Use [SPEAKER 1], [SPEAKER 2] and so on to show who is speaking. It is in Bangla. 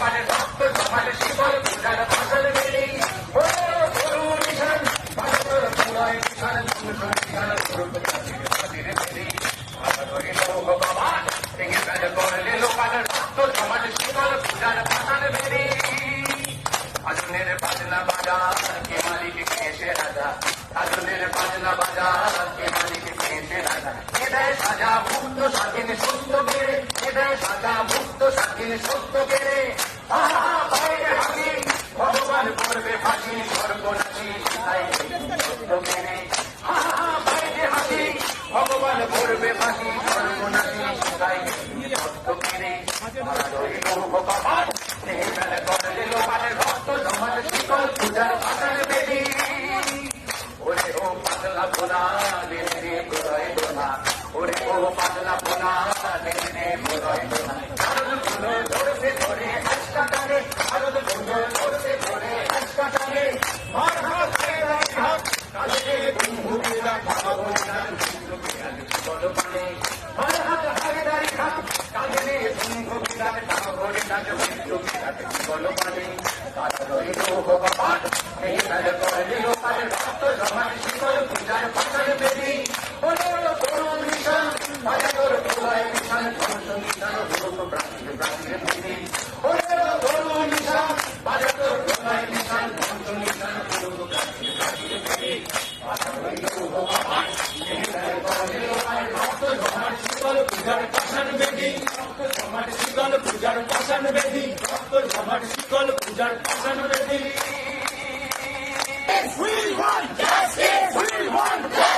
[SPEAKER 1] লোকালে রক্ত জমালে শিকল পূজার ফসল বেরি ভারতের পুরায় কিষান করলে লোকালে রক্ত জমালে শিকল পূজার ফসল বেরি আগুনের বাজনা বাজার কে মালিক কেসে রাজা আগুনের বাজনা বাজার কে মালিক কেসে রাজা এদের সাজা মুক্ত স্বাধীন সত্য বেড়ে এদের সাজা মুক্ত স্বাধীন সত্য বেড়ে বাইরে হাসি ভগবান করবে ফাঁসি সর্বনাশী সত্য বেড়ে বাইরে হাসি ভগবান করবে ফাঁসি সর্বনাশী সত্য বেড়ে ভগবান করলে লোকালে রক্ত জমালে শিকল পূজার ফসল বেরি ওরে ও পাতলা পোনা রে প্রলয় দোনা ওরে ও পাতলা পোনা রে প্রলয় দোনা আরো গুলো ধরতে ধরে আজকা টানে আরো গুলো ধরতে ধরে আজকা টানে মার হাত কালে ভূমিরা খাবো না বলো মানে মার হাত হারে দাঁড়ি হাত কালে ভূমিরা খাবো না বলো মানে ভগবান এই বেলা করলে লোকালে রক্ত জমালে শিকল পূজার ফসল বেরি করুণ মিশন বাজার প্রলয় মিশন ধ্বংস মিশন রূপ প্রাচীর প্রাচীর বেরি করুণ মিশন বাজার প্রলয় মিশন ধ্বংস মিশন রূপ প্রাচীর প্রাচীর বেরি ভগবান এই বেলা করলে লোকালে রক্ত জমালে শিকল পূজার ফসল বেরি রক্ত জমালে শিকল পূজার ফসল বেরি রক্ত জমালে শিকল পূজার ফসল বেরি We want justice! We want justice!